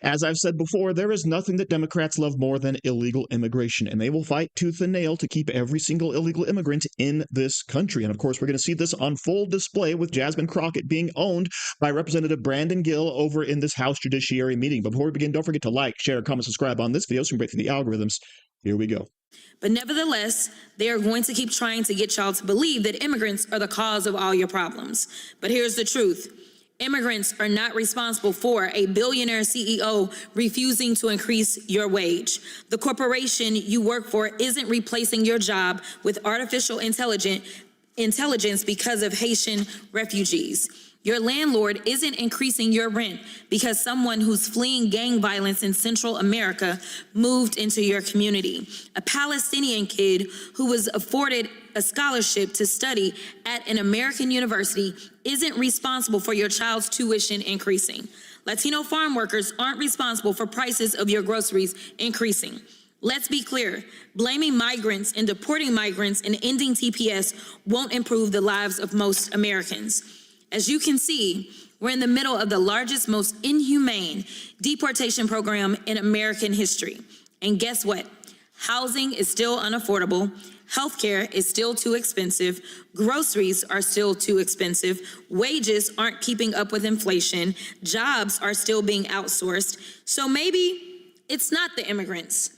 As I've said before, there is nothing that Democrats love more than illegal immigration, and they will fight tooth and nail to keep every single illegal immigrant in this country. And of course, we're going to see this on full display with Jasmine Crockett being owned by Representative Brandon Gill over in this House Judiciary meeting. But before we begin, don't forget to like, share, comment, subscribe on this video so we can break through the algorithms. Here we go. But nevertheless, they are going to keep trying to get y'all to believe that immigrants are the cause of all your problems. But here's the truth. Immigrants are not responsible for a billionaire CEO refusing to increase your wage. The corporation you work for isn't replacing your job with artificial intelligence because of Haitian refugees. Your landlord isn't increasing your rent because someone who's fleeing gang violence in Central America moved into your community. A Palestinian kid who was afforded a scholarship to study at an American university isn't responsible for your child's tuition increasing. Latino farm workers aren't responsible for prices of your groceries increasing. Let's be clear, blaming migrants and deporting migrants and ending TPS won't improve the lives of most Americans. As you can see, we're in the middle of the largest, most inhumane deportation program in American history. And guess what? Housing is still unaffordable. Healthcare is still too expensive. Groceries are still too expensive. Wages aren't keeping up with inflation. Jobs are still being outsourced. So maybe it's not the immigrants.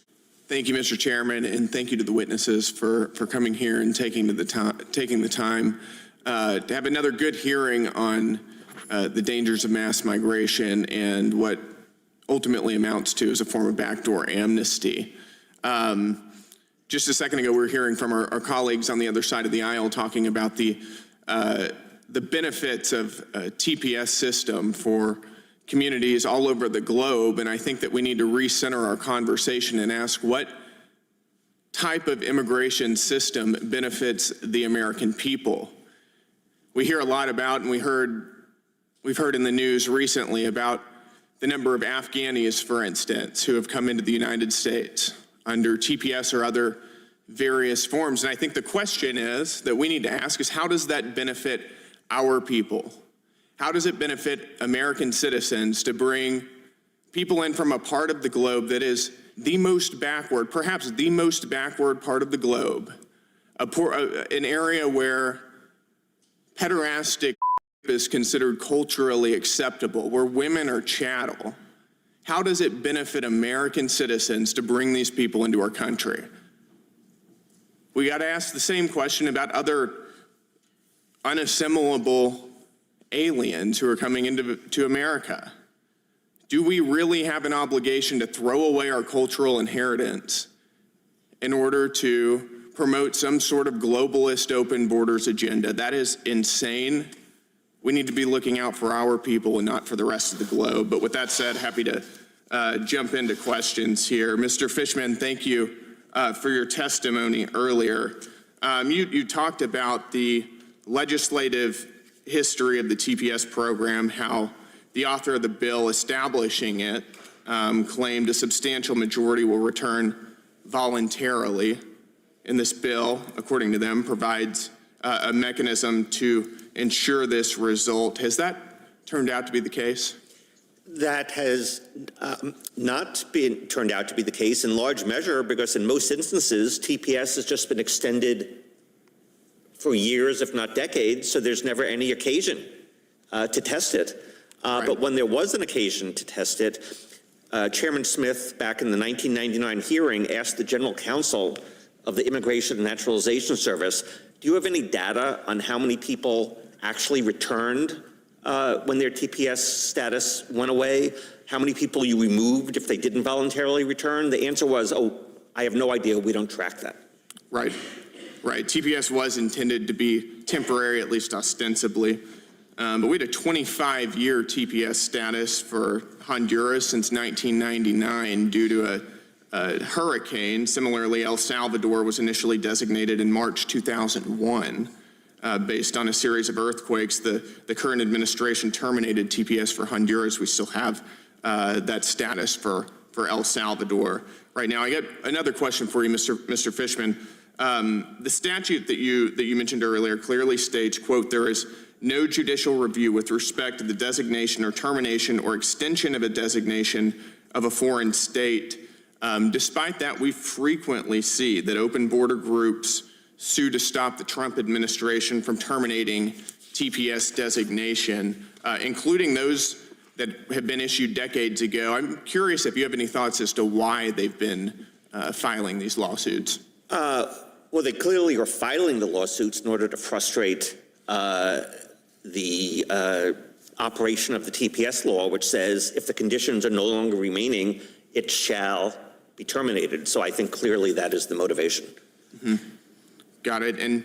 Thank you, Mr. Chairman, and thank you to the witnesses for coming here and taking the time to have another good hearing on the dangers of mass migration and what ultimately amounts to as a form of backdoor amnesty. Just a second ago, we were hearing from our colleagues on the other side of the aisle talking about the benefits of a TPS system for communities all over the globe, and I think that we need to recenter our conversation and ask what type of immigration system benefits the American people. We hear a lot about, and we've heard in the news recently about the number of Afghanis, for instance, who have come into the United States under TPS or other various forms. And I think the question is that we need to ask is, how does that benefit our people? How does it benefit American citizens to bring people in from a part of the globe that is the most backward, perhaps the most backward part of the globe, an area where pederastic is considered culturally acceptable, where women are chattel? How does it benefit American citizens to bring these people into our country? We got to ask the same question about other unassimilable aliens who are coming into America. Do we really have an obligation to throw away our cultural inheritance in order to promote some sort of globalist open borders agenda? That is insane. We need to be looking out for our people and not for the rest of the globe. But with that said, happy to jump into questions here. Mr. Fishman, thank you for your testimony earlier. You talked about the legislative history of the TPS program, how the author of the bill establishing it claimed a substantial majority will return voluntarily. And this bill, according to them, provides a mechanism to ensure this result. Has that turned out to be the case? That has not been turned out to be the case in large measure because in most instances, TPS has just been extended for years, if not decades, so there's never any occasion to test it. Right. But when there was an occasion to test it, Chairman Smith, back in the 1999 hearing, asked the General Counsel of the Immigration and Naturalization Service, do you have any data on how many people actually returned when their TPS status went away? How many people you removed if they didn't voluntarily return? The answer was, oh, I have no idea, we don't track that. Right, right. TPS was intended to be temporary, at least ostensibly. But we had a 25-year TPS status for Honduras since 1999 due to a hurricane. Similarly, El Salvador was initially designated in March 2001 based on a series of earthquakes. The current administration terminated TPS for Honduras. We still have that status for El Salvador. Right now, I got another question for you, Mr. Fishman. The statute that you mentioned earlier clearly states, quote, there is no judicial review with respect to the designation or termination or extension of a designation of a foreign state. Despite that, we frequently see that open border groups sue to stop the Trump administration from terminating TPS designation, including those that have been issued decades ago. I'm curious if you have any thoughts as to why they've been filing these lawsuits. Well, they clearly are filing the lawsuits in order to frustrate the operation of the TPS law, which says if the conditions are no longer remaining, it shall be terminated. So I think clearly that is the motivation. Mm-hmm. Got it. And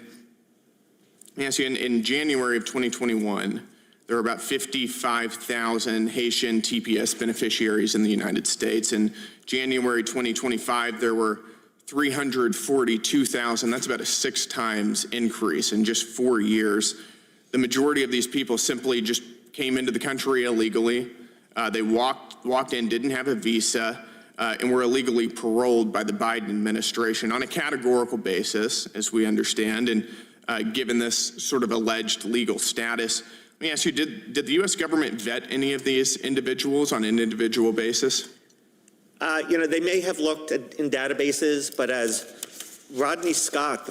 let me ask you, in January of 2021, there were about 55,000 Haitian TPS beneficiaries in the United States. In January 2025, there were 342,000. That's about a 6 times increase in just 4 years. The majority of these people simply just came into the country illegally. They walked in, didn't have a visa, and were illegally paroled by the Biden administration on a categorical basis, as we understand. And given this sort of alleged legal status, let me ask you, did the U.S. government vet any of these individuals on an individual basis? They may have looked in databases, but as Rodney Scott,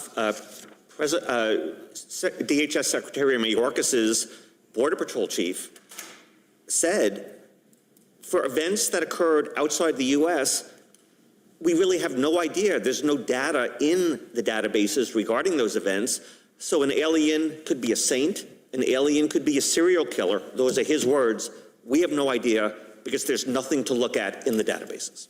DHS Secretary Mayorkas's Border Patrol chief, said, for events that occurred outside the U.S., we really have no idea. There's no data in the databases regarding those events. So an alien could be a saint, an alien could be a serial killer. Those are his words. We have no idea because there's nothing to look at in the databases.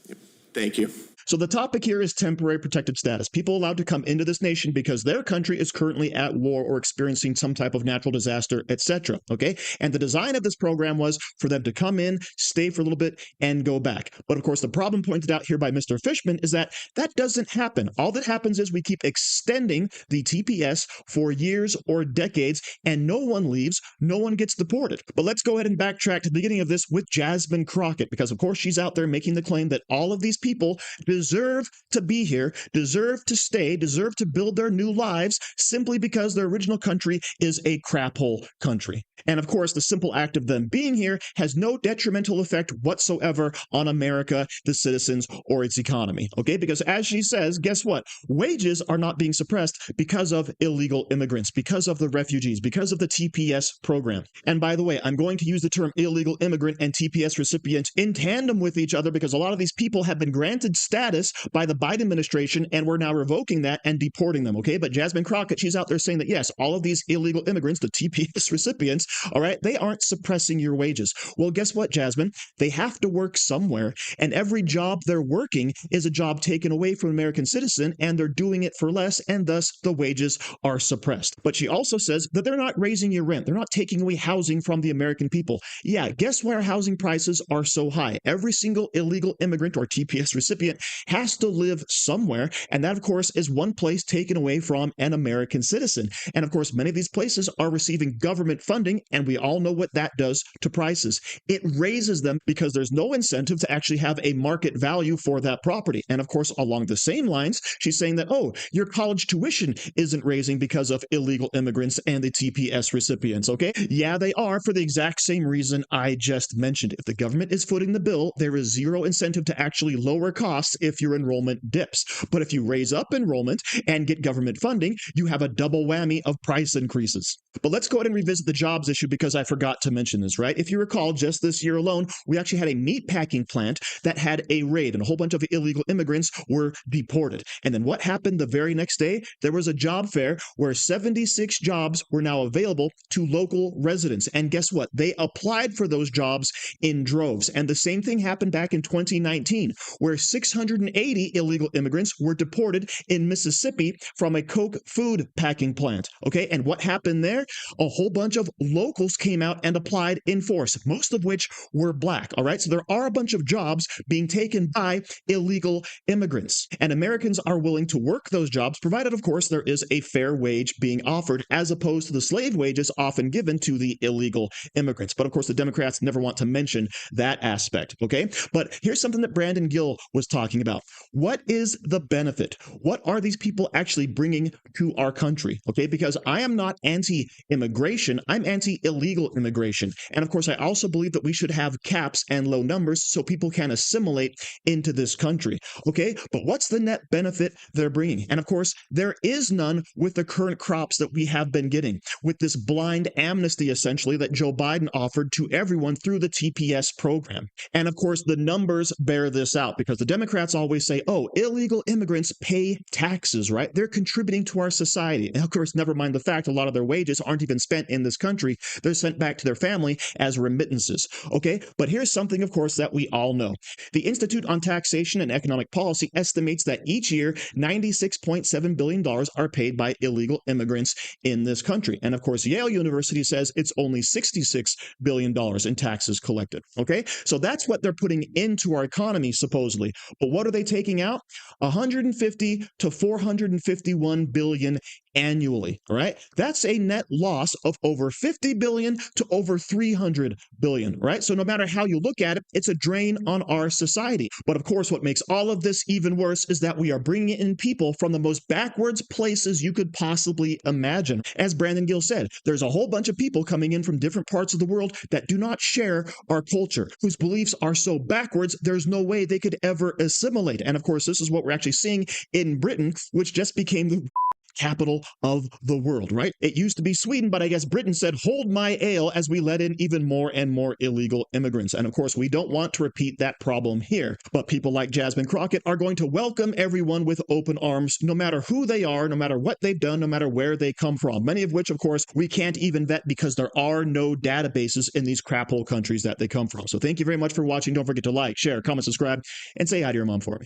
Thank you. So the topic here is temporary protected status. People allowed to come into this nation because their country is currently at war or experiencing some type of natural disaster, etc. Okay? And the design of this program was for them to come in, stay for a little bit, and go back. But of course, the problem pointed out here by Mr. Fishman is that that doesn't happen. All that happens is we keep extending the TPS for years or decades, and no one leaves, no one gets deported. But let's go ahead and backtrack to the beginning of this with Jasmine Crockett, because of course she's out there making the claim that all of these people deserve to be here, deserve to stay, deserve to build their new lives simply because their original country is a crap hole country. And of course, the simple act of them being here has no detrimental effect whatsoever on America, the citizens, or its economy. Okay, because as she says, guess what? Wages are not being suppressed because of illegal immigrants, because of the refugees, because of the TPS program. And by the way, I'm going to use the term illegal immigrant and TPS recipient in tandem with each other because a lot of these people have been granted status by the Biden administration, and we're now revoking that and deporting them, okay? But Jasmine Crockett, she's out there saying that, yes, all of these illegal immigrants, the TPS recipients, all right, they aren't suppressing your wages. Well, guess what, Jasmine? They have to work somewhere, and every job they're working is a job taken away from an American citizen, and they're doing it for less, and thus the wages are suppressed. But she also says that they're not raising your rent. They're not taking away housing from the American people. Yeah, guess why our housing prices are so high? Every single illegal immigrant or TPS recipient has to live somewhere, and that, of course, is one place taken away from an American citizen. And of course, many of these places are receiving government funding, and we all know what that does to prices. It raises them because there's no incentive to actually have a market value for that property. And of course, along the same lines, she's saying that, oh, your college tuition isn't raising because of illegal immigrants and the TPS recipients, okay? Yeah, they are, for the exact same reason I just mentioned. If the government is footing the bill, there is zero incentive to actually lower costs if your enrollment dips. But if you raise up enrollment and get government funding, you have a double whammy of price increases. But let's go ahead and revisit the jobs issue because I forgot to mention this, right? If you recall, just this year alone, we actually had a meat packing plant that had a raid and a whole bunch of illegal immigrants were deported. And then what happened the very next day? There was a job fair where 76 jobs were now available to local residents. And guess what? They applied for those jobs in droves. And the same thing happened back in 2019, where 680 illegal immigrants were deported in Mississippi from a Coke food packing plant. Okay, and what happened there? A whole bunch of locals came out and applied in force, most of which were black. All right, so there are a bunch of jobs being taken by illegal immigrants, and Americans are willing to work those jobs, provided, of course, there is a fair wage being offered, as opposed to the slave wages often given to the illegal immigrants. But of course, the Democrats never want to mention that aspect. Okay, but here's something that Brandon Gill was talking about. What is the benefit? What are these people actually bringing to our country? Okay, because I am not anti-immigration, I'm anti-illegal immigration. And of course, I also believe that we should have caps and low numbers so people can assimilate into this country. Okay, but what's the net benefit they're bringing? And of course, there is none with the current crops that we have been getting, with this blind amnesty essentially that Joe Biden offered to everyone through the TPS program. And of course, the numbers bear this out because the Democrats always say, oh, illegal immigrants pay taxes, right? They're contributing to our society. And of course, never mind the fact a lot of their wages aren't even spent in this country. They're sent back to their family as remittances. Okay, but here's something, of course, that we all know. The Institute on Taxation and Economic Policy estimates that each year, $96.7 billion are paid by illegal immigrants in this country. And of course, Yale University says it's only $66 billion in taxes collected. Okay, so that's what they're putting into our economy, supposedly. But what are they taking out? 150 to 451 billion annually. All right, that's a net loss of over 50 billion to over 300 billion. Right, so no matter how you look at it, it's a drain on our society. But of course, what makes all of this even worse is that we are bringing in people from the most backwards places you could possibly imagine. As Brandon Gill said, there's a whole bunch of people coming in from different parts of the world that do not share our culture, whose beliefs are so backwards, there's no way they could ever assimilate. And of course, this is what we're actually seeing in Britain, which just became the capital of the world, right? It used to be Sweden, but I guess Britain said, hold my ale, as we let in even more and more illegal immigrants. And of course, we don't want to repeat that problem here. But people like Jasmine Crockett are going to welcome everyone with open arms, no matter who they are, no matter what they've done, no matter where they come from. Many of which, of course, we can't even vet because there are no databases in these crap hole countries that they come from. So thank you very much for watching. Don't forget to like, share, comment, subscribe, and say hi to your mom for me.